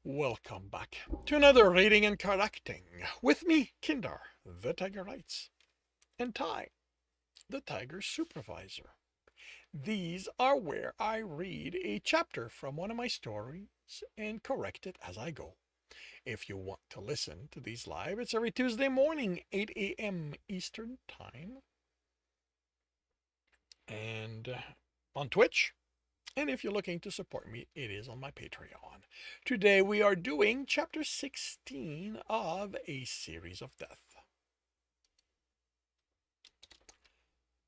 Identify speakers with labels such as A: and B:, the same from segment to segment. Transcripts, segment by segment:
A: Welcome back to another reading and correcting with me, Kinder, the Tiger Writes, and Ty, the Tiger Supervisor. These are where I read a chapter from one of my stories and correct it as I go. If you want to listen to these live, it's every Tuesday morning, 8 a.m. Eastern Time, and on Twitch. And if you're looking to support me, it is on my Patreon. Today we are doing chapter 16 of A Series of Death.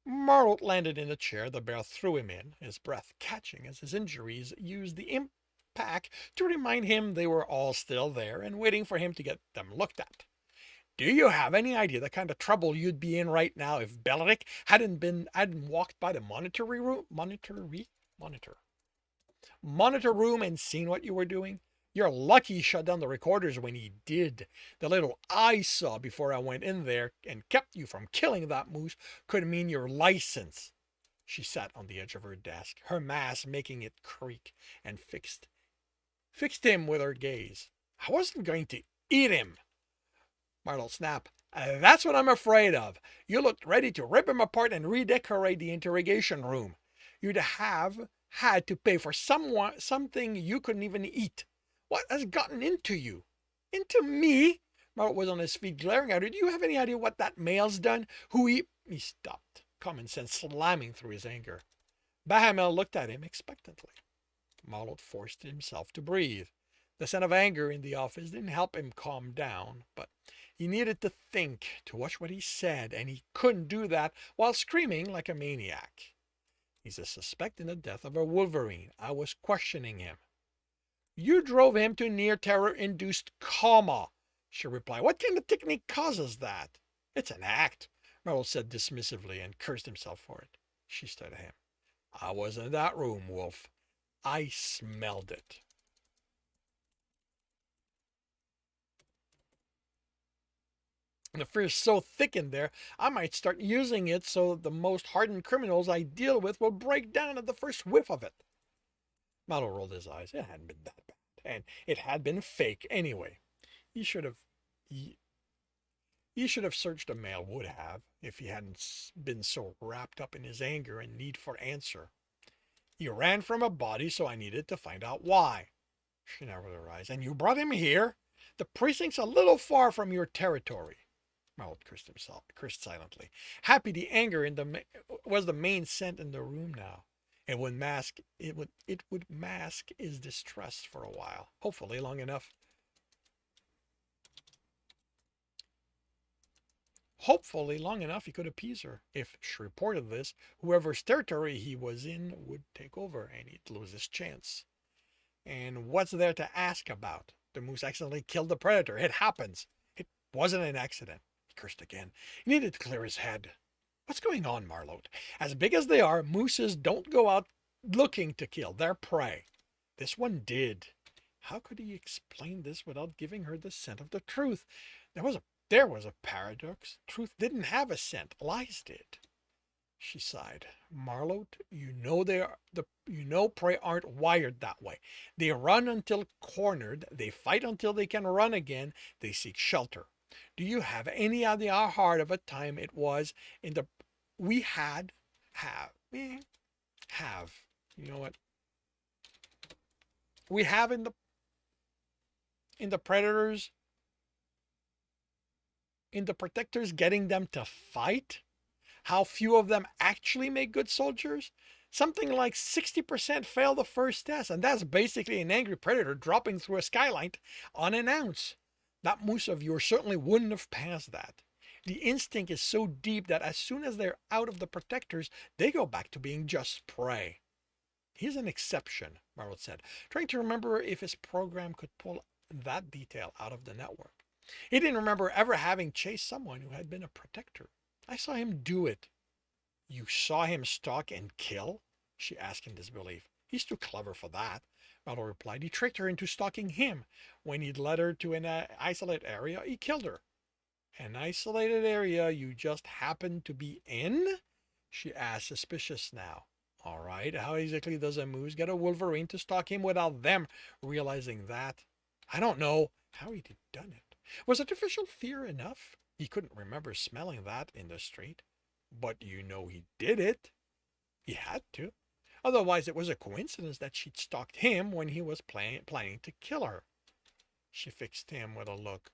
A: Marlot landed in a chair the bear threw him in, his breath catching as his injuries used the impact to remind him they were all still there and waiting for him to get them looked at. Do you have any idea the kind of trouble you'd be in right now if Belric hadn't walked by the monitor room and seen what you were doing? You're lucky he shut down the recorders when he did. The little I saw before I went in there and kept you from killing that moose could mean your license. She sat on the edge of her desk, her mask making it creak, and fixed him with her gaze. I wasn't going to eat him. Marlowe snapped. That's what I'm afraid of. You looked ready to rip him apart and redecorate the interrogation room. You'd have had to pay for something you couldn't even eat. What has gotten into you? Into me? Marlowe was on his feet, glaring at her. Do you have any idea what that male's done? He stopped, common sense slamming through his anger. Bahamel looked at him expectantly. Marlowe forced himself to breathe. The scent of anger in the office didn't help him calm down, but he needed to think, to watch what he said, and he couldn't do that while screaming like a maniac. He's a suspect in the death of a wolverine. I was questioning him. You drove him to near terror-induced coma, she replied. What kind of technique causes that? It's an act, Merrill said dismissively and cursed himself for it. She stared at him. I was in that room, Wolf. I smelled it. The fear is so thick in there, I might start using it so the most hardened criminals I deal with will break down at the first whiff of it. Mallow rolled his eyes. It hadn't been that bad, and it had been fake anyway. He should have searched a male, would have, if he hadn't been so wrapped up in his anger and need for answer. He ran from a body, so I needed to find out why. She narrowed her eyes. And you brought him here? The precinct's a little far from your territory. Marlowe cursed silently. Happy the anger was the main scent in the room now. It would mask his distrust for a while, hopefully long enough. Hopefully long enough he could appease her. If she reported this, whoever's territory he was in would take over and he'd lose his chance. And what's there to ask about? The moose accidentally killed the predator. It happens. It wasn't an accident. Cursed again. He needed to clear his head. What's going on, Marlowe? As big as they are, mooses don't go out looking to kill their prey. This one did. How could he explain this without giving her the scent of the truth? There was a paradox. Truth didn't have a scent. Lies did. She sighed. Marlowe, you know prey aren't wired that way. They run until cornered. They fight until they can run again. They seek shelter. Do you have any idea how hard of a time it was in the you know what? We have in the predators, in the protectors, getting them to fight? How few of them actually make good soldiers? Something like 60% fail the first test, and that's basically an angry predator dropping through a skylight unannounced. That moose of yours certainly wouldn't have passed that. The instinct is so deep that as soon as they're out of the protectors, they go back to being just prey. He's an exception, Marlowe said, trying to remember if his program could pull that detail out of the network. He didn't remember ever having chased someone who had been a protector. I saw him do it. You saw him stalk and kill? She asked in disbelief. He's too clever for that, Marlowe replied. He tricked her into stalking him. When he'd led her to an isolated area, he killed her. An isolated area you just happened to be in? She asked, suspicious now. All right, how exactly does a moose get a wolverine to stalk him without them realizing that? I don't know how he'd done it. Was artificial fear enough? He couldn't remember smelling that in the street. But you know he did it. He had to. Otherwise, it was a coincidence that she'd stalked him when he was planning to kill her. She fixed him with a look.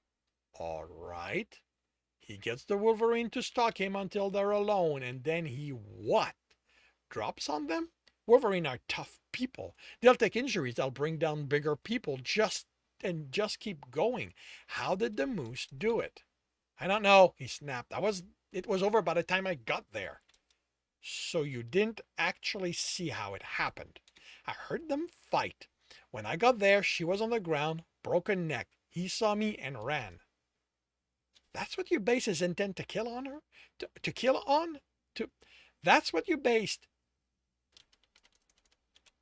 A: All right. He gets the Wolverine to stalk him until they're alone, and then he what? Drops on them? Wolverine are tough people. They'll take injuries. They'll bring down bigger people just keep going. How did the moose do it? I don't know, he snapped. It was over by the time I got there. So you didn't actually see how it happened. I heard them fight. When I got there, she was on the ground, broken neck. He saw me and ran. That's what you base his intent to kill on her? To kill on? To That's what you based.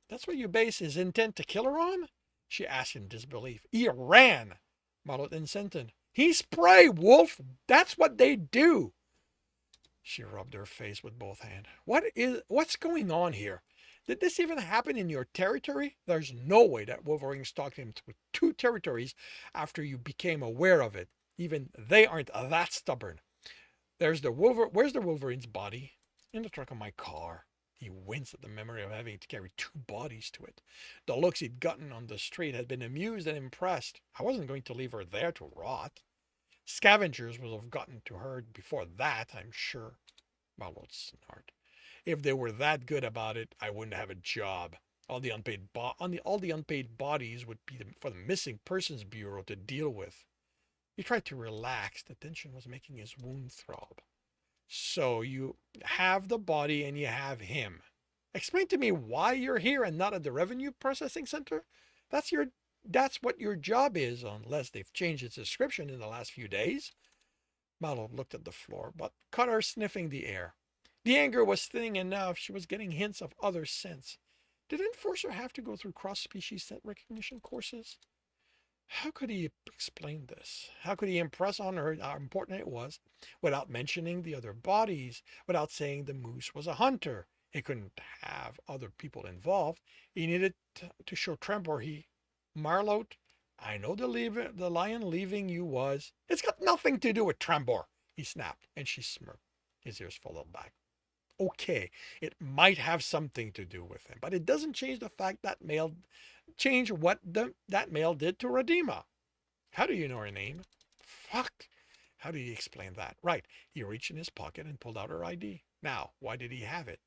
A: That's what you base his intent to kill her on? She asked in disbelief. He ran. Marlot incented. He's prey, Wolf. That's what they do. She rubbed her face with both hands. What's going on here? Did this even happen in your territory? There's no way that Wolverine stalked him through 2 territories after you became aware of it. Even they aren't that stubborn. Where's the Wolverine's body? In the trunk of my car. He winced at the memory of having to carry 2 bodies to it. The looks he'd gotten on the street had been amused and impressed. I wasn't going to leave her there to rot. Scavengers would have gotten to her before that, I'm sure. Marlot snarled. If they were that good about it, I wouldn't have a job. All the unpaid bodies would be for the Missing Persons Bureau to deal with. He tried to relax. The tension was making his wound throb. So you have the body and you have him. Explain to me why you're here and not at the revenue processing center. That's what your job is, unless they've changed its description in the last few days. Marlot looked at the floor, but caught her sniffing the air. The anger was thinning enough. She was getting hints of other scents. Did Enforcer have to go through cross-species scent recognition courses? How could he explain this? How could he impress on her how important it was without mentioning the other bodies, without saying the moose was a hunter? He couldn't have other people involved. He needed to show Trembor Marlot, I know the lion leaving you was. It's got nothing to do with Trembor, he snapped, and she smirked. His ears followed back. Okay, it might have something to do with him, but it doesn't change the fact that that male did to Radima. How do you know her name? Fuck. How did he explain that? Right, he reached in his pocket and pulled out her ID. Now, why did he have it?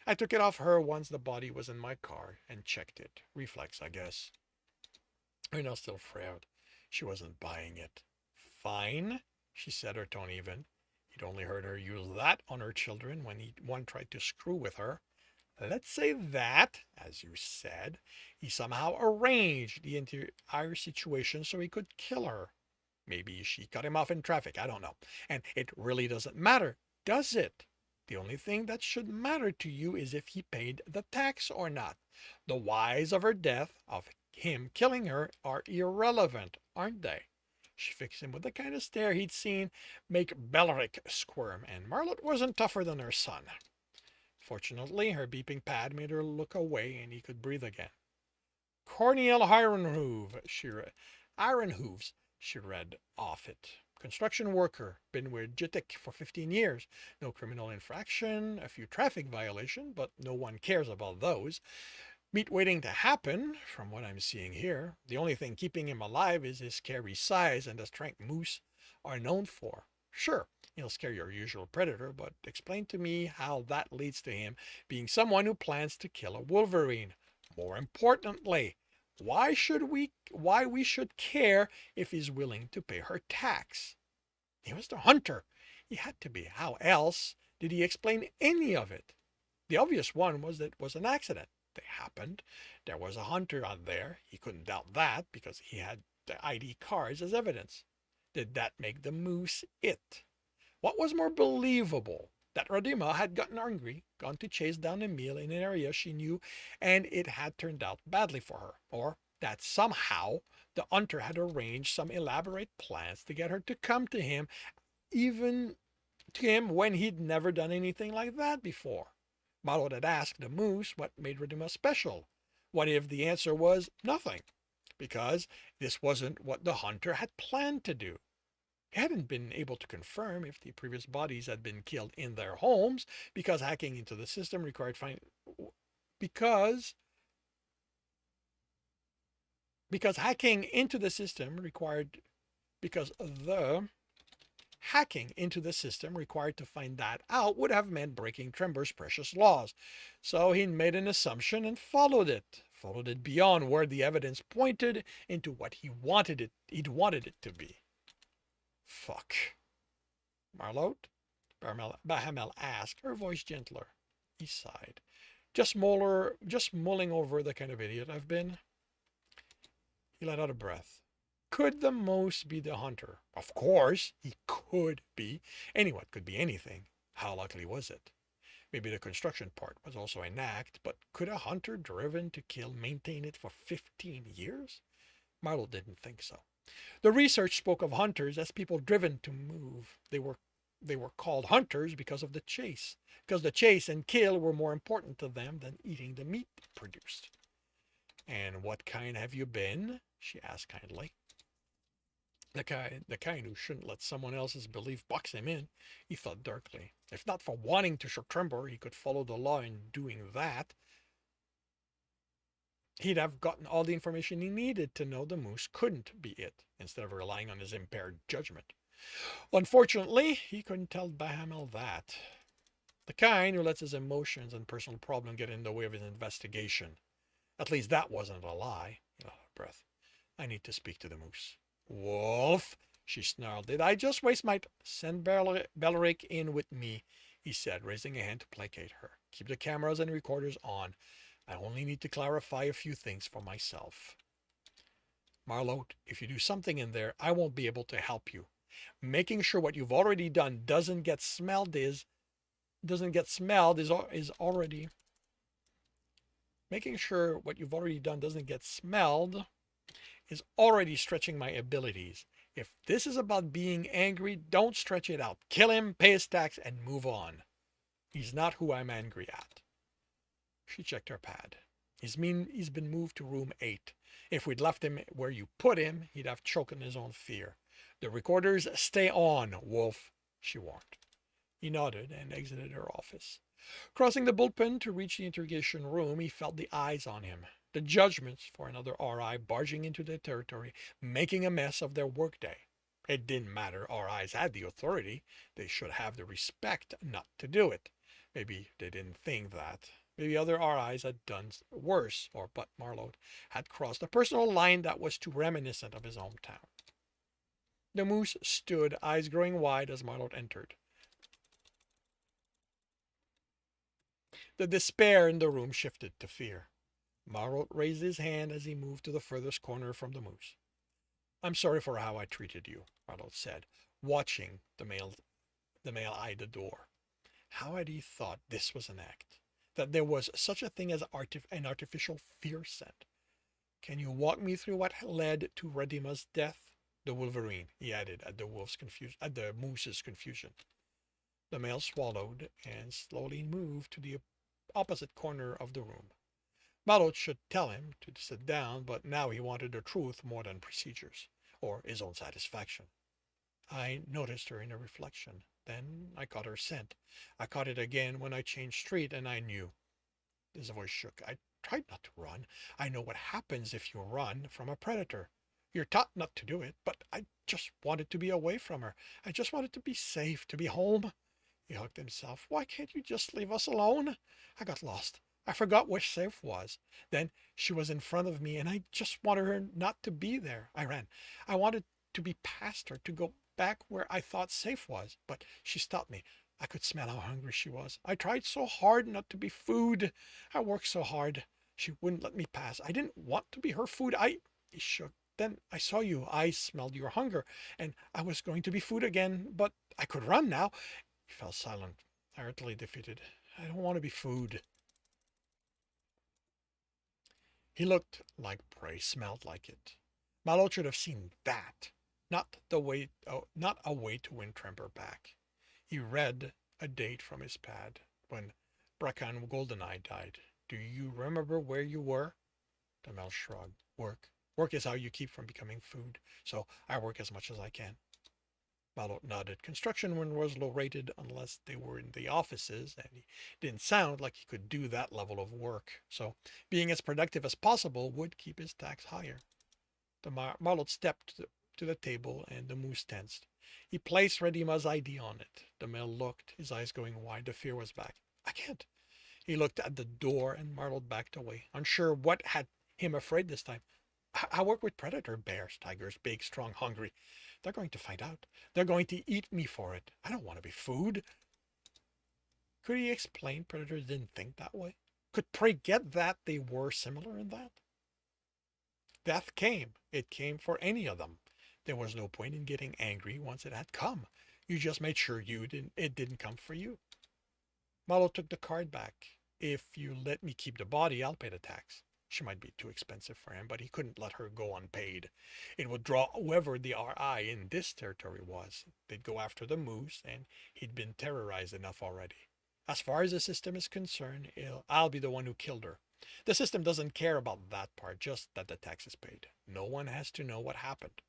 A: I took it off her once the body was in my car and checked it. Reflex, I guess. Rena still frowned. She wasn't buying it. Fine, she said, her tone even. He'd only heard her use that on her children when one tried to screw with her. Let's say that, as you said, he somehow arranged the entire situation so he could kill her. Maybe she cut him off in traffic, I don't know. And it really doesn't matter, does it? The only thing that should matter to you is if he paid the tax or not. The whys of her death, of him killing her, are irrelevant, aren't they? She fixed him with the kind of stare he'd seen make Belleric squirm, and Marlot wasn't tougher than her son. Fortunately, her beeping pad made her look away, and he could breathe again. Cornel Ironhooves, she read off it. Construction worker, been with JITIC for 15 years. No criminal infraction, a few traffic violations, but no one cares about those. Meat waiting to happen, from what I'm seeing here. The only thing keeping him alive is his scary size and the strength moose are known for. Sure, he'll scare your usual predator, but explain to me how that leads to him being someone who plans to kill a wolverine. More importantly, why we should care if he's willing to pay her tax. He was the hunter. He had to be. How else did he explain any of it? The obvious one was that it was an accident. They happened. There was a hunter out there. He couldn't doubt that because he had the ID cards as evidence. Did that make the moose it? What was more believable? That Radima had gotten angry, gone to chase down a meal in an area she knew, and it had turned out badly for her. Or that somehow the hunter had arranged some elaborate plans to get her to come to him, even to him when he'd never done anything like that before. Marlot had asked the moose what made Radima special. What if the answer was nothing? because this wasn't what the hunter had planned to do. He hadn't been able to confirm if the previous bodies had been killed in their homes because hacking into the system required because because hacking into the system required because the hacking into the system required to find that out would have meant breaking Trembor's precious laws. So he made an assumption and followed it beyond where the evidence pointed into what he'd wanted it to be. Fuck. Marlot? Bahamel asked, her voice gentler. He sighed. Just mulling over the kind of idiot I've been. He let out a breath. Could the moose be the hunter? Of course, he could be. Anyone could be anything. How likely was it? Maybe the construction part was also an act, but could a hunter driven to kill maintain it for 15 years? Marlowe didn't think so. The research spoke of hunters as people driven to move. They were called hunters because of the chase, because the chase and kill were more important to them than eating the meat produced. And what kind have you been? She asked kindly. The kind who shouldn't let someone else's belief box him in, he thought darkly. If not for wanting to show Trembor he could follow the law in doing that, he'd have gotten all the information he needed to know the moose couldn't be it, instead of relying on his impaired judgment. Unfortunately, he couldn't tell Bahamel that. The kind who lets his emotions and personal problem get in the way of his investigation. At least that wasn't a lie. He let out a breath. I need to speak to the moose. Wolf, she snarled. Did I just waste my... Send Belleric in with me, he said, raising a hand to placate her. Keep the cameras and recorders on. I only need to clarify a few things for myself. Marlot, if you do something in there, I won't be able to help you. Making sure what you've already done doesn't get smelled is already... Making sure what you've already done doesn't get smelled is already stretching my abilities. If this is about being angry, don't stretch it out. Kill him, pay his tax, and move on. He's not who I'm angry at. She checked her pad. He's been moved to room 8. If we'd left him where you put him, he'd have choked in his own fear. The recorders stay on, Wolf, she warned. He nodded and exited her office. Crossing the bullpen to reach the interrogation room, he felt the eyes on him. The judgments for another RI barging into their territory, making a mess of their workday. It didn't matter. RIs had the authority. They should have the respect not to do it. Maybe they didn't think that. Maybe other RIs had done worse, but Marlot had crossed a personal line that was too reminiscent of his hometown. The moose stood, eyes growing wide as Marlot entered. The despair in the room shifted to fear. Marlot raised his hand as he moved to the furthest corner from the moose. I'm sorry for how I treated you, Marlot said, watching the male eye the door. How had he thought this was an act? That there was such a thing as an artificial fear scent? Can you walk me through what led to Redima's death? The wolverine, he added at the moose's confusion. The male swallowed and slowly moved to the opposite corner of the room. Marlot should tell him to sit down, but now he wanted the truth more than procedures, or his own satisfaction. I noticed her in a reflection. Then I caught her scent. I caught it again when I changed street, and I knew. His voice shook. I tried not to run. I know what happens if you run from a predator. You're taught not to do it, but I just wanted to be away from her. I just wanted to be safe, to be home. He hugged himself. Why can't you just leave us alone? I got lost. I forgot where safe was. Then she was in front of me, and I just wanted her not to be there. I ran. I wanted to be past her, to go back where I thought safe was, but she stopped me. I could smell how hungry she was. I tried so hard not to be food. I worked so hard. She wouldn't let me pass. I didn't want to be her food. He shook. Then I saw you. I smelled your hunger, and I was going to be food again, but I could run now. He fell silent, utterly defeated. I don't want to be food. He looked like prey, smelled like it. Marlot should have seen that, not a way to win Trembor back. He read a date from his pad when Brakan Goldeneye died. Do you remember where you were? The male shrugged. Work. Work is how you keep from becoming food, so I work as much as I can. Marlot nodded. Construction was low rated unless they were in the offices, and he didn't sound like he could do that level of work, so being as productive as possible would keep his tax higher. The Marlot stepped to the table, and the moose tensed. He placed Redima's ID on it. The male looked, his eyes going wide. The fear was back. I can't. He looked at the door, and Marlot backed away, unsure what had him afraid this time. I work with predator bears, tigers, big, strong, hungry. They're going to find out. They're going to eat me for it. I don't want to be food. Could he explain predators didn't think that way? Could Prey get that they were similar in that? Death came. It came for any of them. There was no point in getting angry once it had come. You just made sure it didn't come for you. Marlot took the card back. If you let me keep the body, I'll pay the tax. She might be too expensive for him, but he couldn't let her go unpaid. It would draw whoever the RI in this territory was. They'd go after the moose, and he'd been terrorized enough already. As far as the system is concerned, I'll be the one who killed her. The system doesn't care about that part, just that the tax is paid. No one has to know what happened.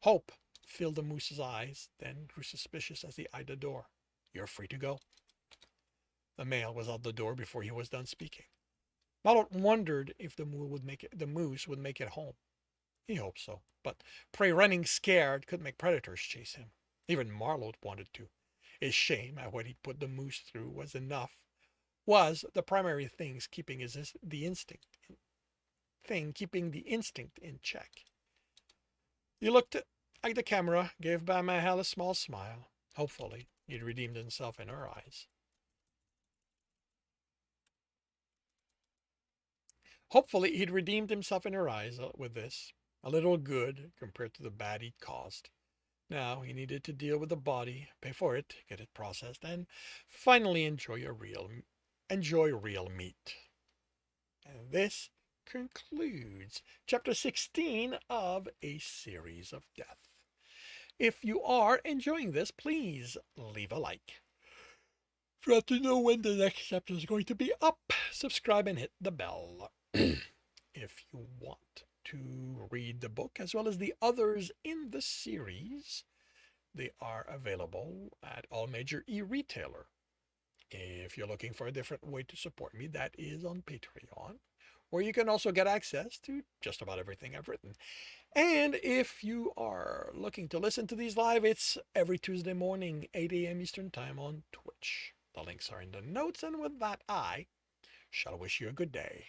A: Hope filled the moose's eyes, then grew suspicious as he eyed the door. You're free to go. The male was out the door before he was done speaking. Marlot wondered if the moose would make it home. He hoped so, but Prey running scared could make predators chase him. Even Marlot wanted to. His shame at what he'd put the moose through was the primary thing keeping the instinct in check. He looked at the camera, gave Bamahel a small smile. Hopefully, he'd redeemed himself in her eyes. Hopefully, he'd redeemed himself in her eyes with this. A little good compared to the bad he'd caused. Now he needed to deal with the body, pay for it, get it processed, and finally enjoy real meat. And this concludes chapter 16 of A Series of Death. If you are enjoying this, please leave a like. For to know when the next chapter is going to be up, subscribe and hit the bell. If you want to read the book as well as the others in the series, they are available at all major e-retailer. If you're looking for a different way to support me, that is on Patreon, where you can also get access to just about everything I've written. And if you are looking to listen to these live, it's every Tuesday morning, 8 a.m. Eastern Time on Twitch. The links are in the notes, and with that, I shall wish you a good day.